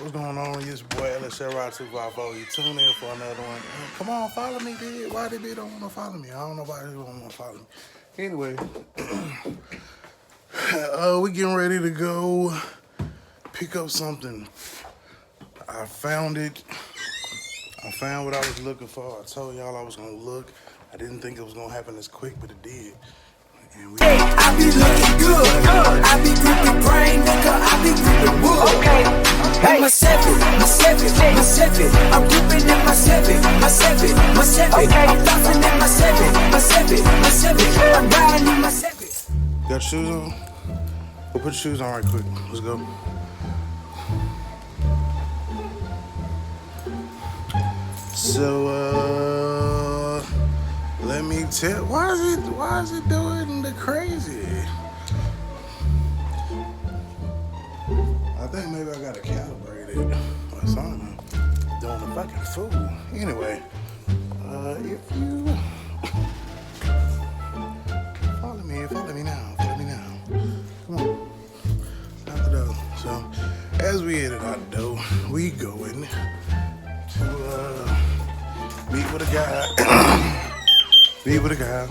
What's going on? It's your boy Ellis Ride 254. You tune in for another one. Come on, follow me, dude. Why they don't want to follow me? I don't know why they don't want to follow me. Anyway, we getting ready to go pick up something. I found it. I found what I was looking for. I told y'all I was gonna look. I didn't think it was gonna happen this quick, but it did. And I be looking good. I be gripping brain, nigga. I be gripping wood. Okay. Hey. My seven. I'm gripping in my seven. Okay. I'm flossing in my seven. I'm riding in my seven. Got shoes on? Go put your shoes on right quick. Let's go. So, let me tell. Why is it doing the crazy? I think maybe I gotta calibrate it or something. Doing a fucking fool. Anyway, if you follow me now. Come on, out the door. So, as we headed out the door, we going to meet with a guy.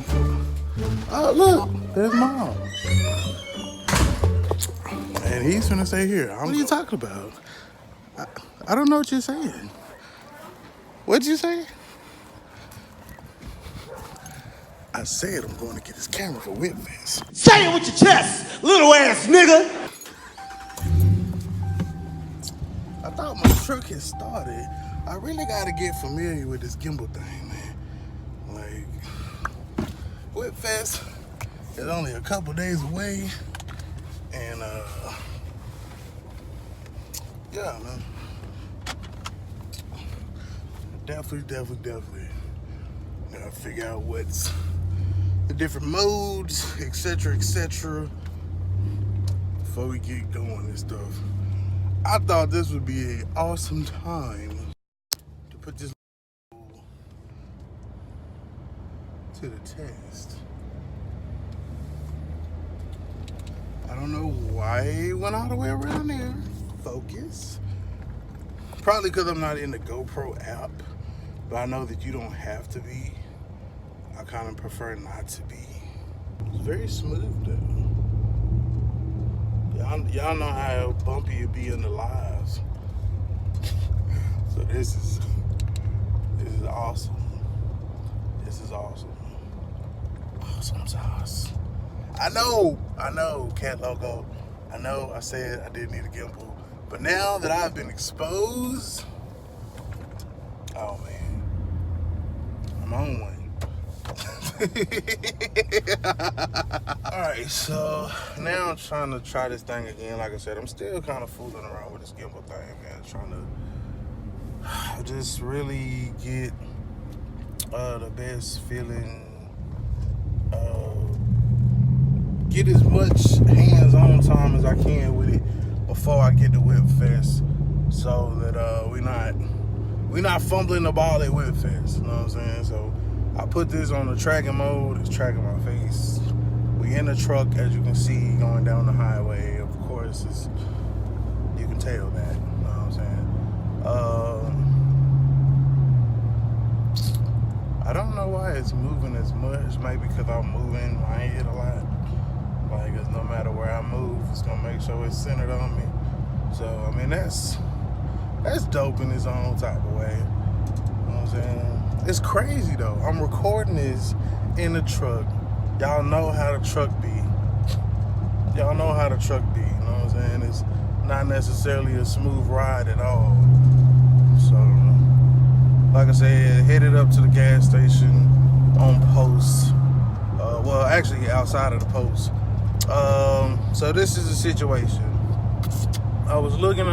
Oh, look, there's Mom. And he's gonna stay here. What are you talking about? I don't know what you're saying. What'd you say? I said I'm going to get this camera for Whipfest. Say it with your chest, little ass nigga. I thought my truck had started. I really gotta get familiar with this gimbal thing, man. Like, Whipfest is only a couple days away. And, yeah, man. Definitely. Gotta figure out what's the different modes, etc. before we get going and stuff. I thought this would be an awesome time to put this to the test. I don't know why it went all the way around there. Focus. Probably because I'm not in the GoPro app, but I know that you don't have to be. I kind of prefer not to be. It's very smooth though. Y'all know how bumpy it be in the lives. So this is awesome. Awesome sauce. I know, cat logo. I know I said I didn't need a gimbal. But now that I've been exposed, oh man, I'm on one. Alright, so now I'm trying to try this thing again. Like I said, I'm still kind of fooling around with this gimbal thing, man. Trying to just really get the best feeling, get as much hands-on time as I can with it before I get to Whipfest, so that we not fumbling the ball at Whipfest. You know what I'm saying? So I put this on the tracking mode. It's tracking my face. We in the truck, as you can see, going down the highway. Of course, you can tell that. You know what I'm saying? I don't know why it's moving as much. Maybe because I'm moving my head a lot. Like, cause no matter where I move, it's gonna make sure it's centered on me. So, I mean, that's dope in its own type of way. You know what I'm saying? It's crazy though. I'm recording this in the truck. Y'all know how the truck be. You know what I'm saying? It's not necessarily a smooth ride at all. So, like I said, headed up to the gas station on post. Well, actually outside of the post. So this is the situation. I was looking.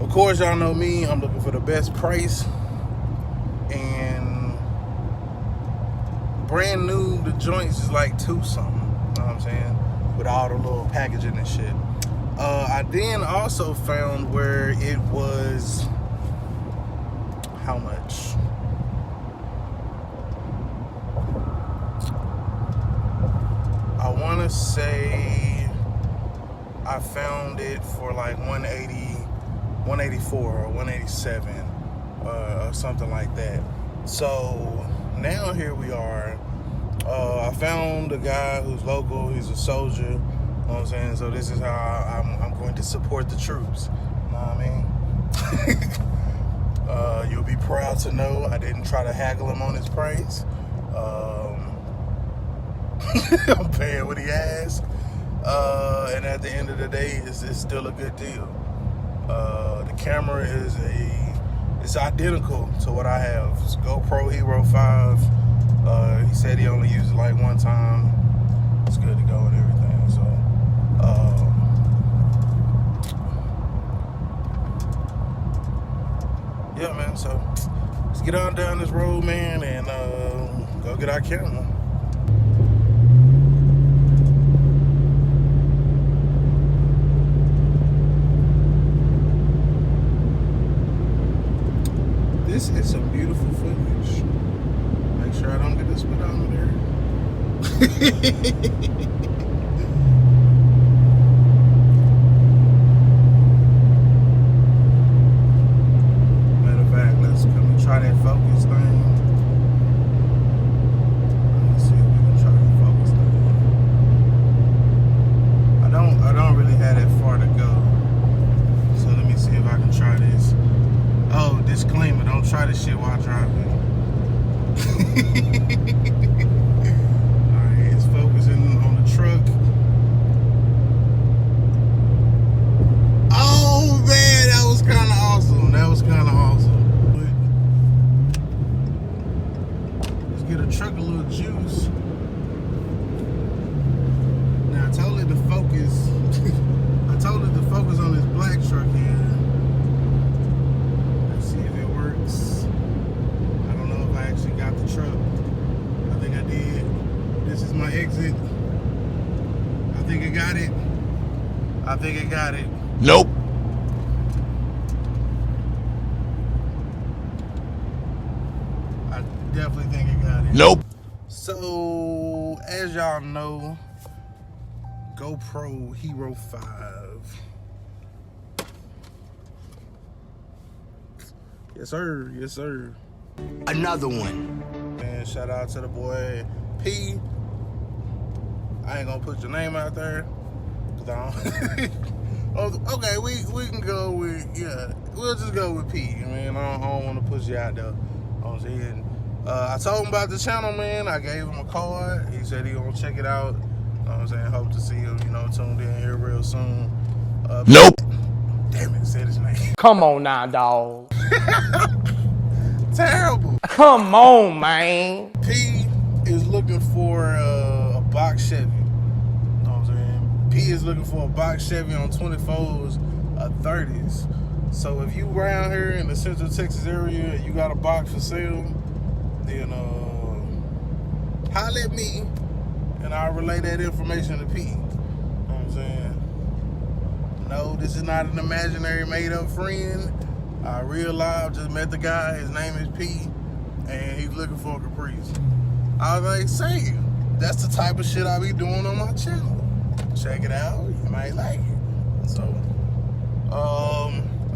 Of course, y'all know me. I'm looking for the best price. And brand new, the joints is like $2 something. You know what I'm saying? With all the little packaging and shit. I then also found where it was, how much? I want to say I found it for like 180, 184 or 187 or something like that. So now here we are. I found a guy who's local. He's a soldier. You know what I'm saying? So this is how I'm going to support the troops. You know what I mean? You'll be proud to know I didn't try to haggle him on his price. I'm paying what he asked. And at the end of the day, it's still a good deal. The camera it's identical to what I have. It's Go Pro Hero 5. He said he only used it like one time. It's good to go and everything. So, yeah, man. So let's get on down this road, man, and go get our camera. This is some beautiful footage. Make sure I don't get the speedometer. Matter of fact, let's try that focus thing. Let's see if we can try that focus thing. I don't really have that far to go. So let me see if I can try this. Oh, disclaimer, don't try this shit while driving. Alright, it's focusing on the truck. Oh man, that was kinda awesome. Let's get a truck a little juice. Now I told it to focus. I told it to focus on this black truck here. Got the truck. I think I did. This is my exit. I think I got it. Nope. I definitely think I got it. Nope. So, as y'all know, GoPro Hero 5. Yes, sir. Yes, sir. Another one. Man, shout out to the boy P. I ain't gonna put your name out there, cause I don't. Okay, we can go with, yeah. We'll just go with P. I mean, I don't want to push you out there. I'm saying, I told him about the channel, man. I gave him a card. He said he gonna check it out. You know what I'm saying? Hope to see him, tuned in here real soon. Nope. Damn it, said his name. Come on now, dog. Terrible. Come on, man. P is looking for a box Chevy. You know what I'm saying? P is looking for a box Chevy on 24s, 30s. So if you around here in the Central Texas area and you got a box for sale, then holler at me and I'll relay that information to P. You know what I'm saying? No, this is not an imaginary made-up friend. I real live just met the guy. His name is P, and he's looking for a Caprice. I was like, say, that's the type of shit I be doing on my channel. Check it out. You might like it. So, I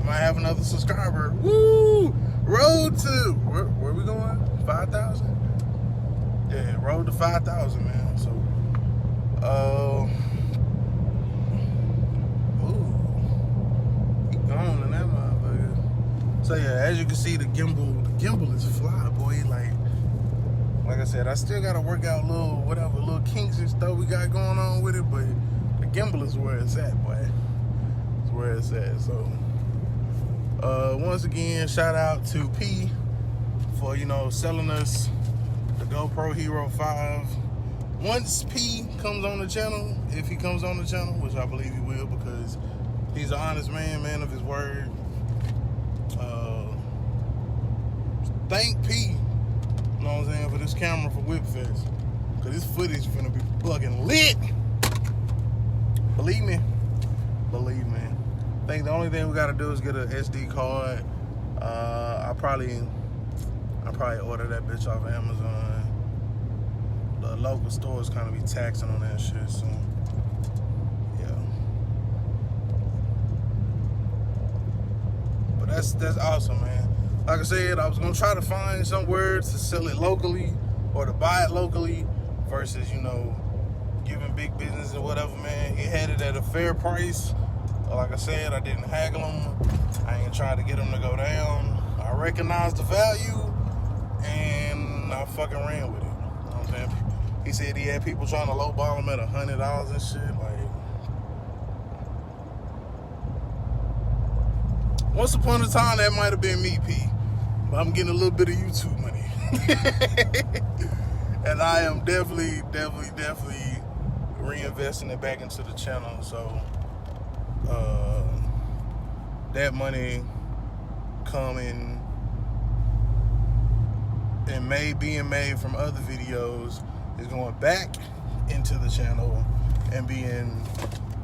might have another subscriber. Woo! Road to where we going? 5,000? Yeah, road to 5,000, man. So, keep going in that motherfucker. So yeah, as you can see, the gimbal is fly, boy. Like I said, I still gotta work out little kinks and stuff we got going on with it, but the gimbal is where it's at, boy. It's where it's at. So, once again, shout out to P for selling us the GoPro Hero 5. Once P comes on the channel, if he comes on the channel, which I believe he will, because he's an honest man of his word. Thank P, you know what I'm saying, for this camera for Whipfest. Cause this footage is gonna be fucking lit. Believe me. I think the only thing we gotta do is get an SD card. I probably order that bitch off of Amazon. The local stores kind of be taxing on that shit, so yeah. That's awesome, man. Like I said, I was gonna try to find somewhere to sell it locally or to buy it locally versus, you know, giving big business or whatever, man. He had it at a fair price. Like I said, I didn't haggle him. I ain't tried to get him to go down. I recognized the value and I fucking ran with it. You know what I'm saying? He said he had people trying to lowball him at $100 and shit. Like, once upon a time, that might have been me, P. But I'm getting a little bit of YouTube money. And I am definitely reinvesting it back into the channel. So, that money coming and being made from other videos is going back into the channel and being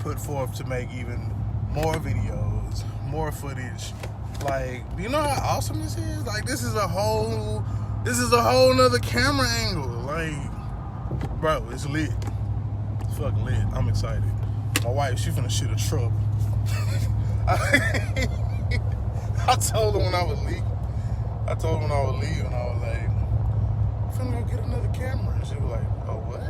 put forth to make even more videos, more footage. Like, do you know how awesome this is? Like, this is a whole nother camera angle. Like, bro, it's lit. It's fucking lit. I'm excited. My wife, she finna shit a truck. I told her when I was leaving. I was like, I'm finna go get another camera. And she was like, oh, what?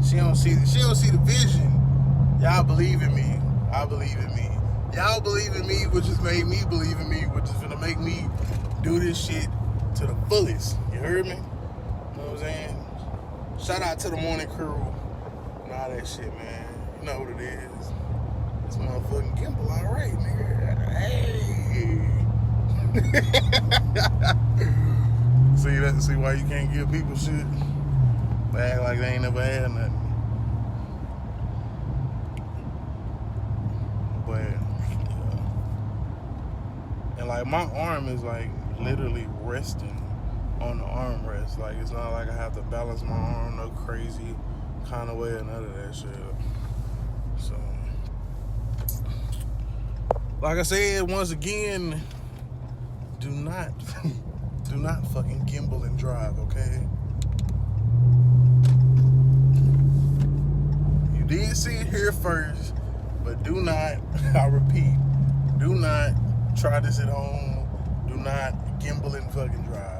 She don't see the vision. Y'all believe in me. I believe in me. Y'all believe in me, which has made me believe in me, which is gonna make me do this shit to the fullest. You heard me? You know what I'm saying? Shout out to the morning crew and all that shit, man. You know what it is. This motherfucking gimbal, all right, nigga. Hey. See why you can't give people shit? They act like they ain't never had nothing. But, and like my arm is like literally resting on the armrest. Like, it's not like I have to balance my arm no crazy kind of way or none of that shit. So, like I said, once again, do not fucking gimbal and drive, okay? You did see it here first, but do not, I repeat, do not try this at home. Do not gimbal and fucking drive.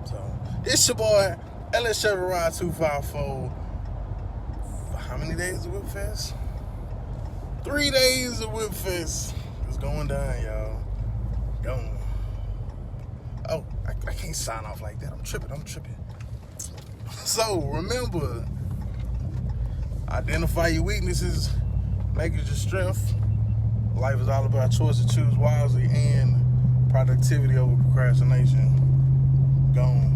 So, it's your boy, LS Chevy Ride 254. How many days of Whipfest? 3 days of Whipfest. It's going down, y'all. Going. Oh, I can't sign off like that. I'm tripping. So, remember, identify your weaknesses, make it your strength. Life is all about choice to choose wisely and productivity over procrastination. Gone.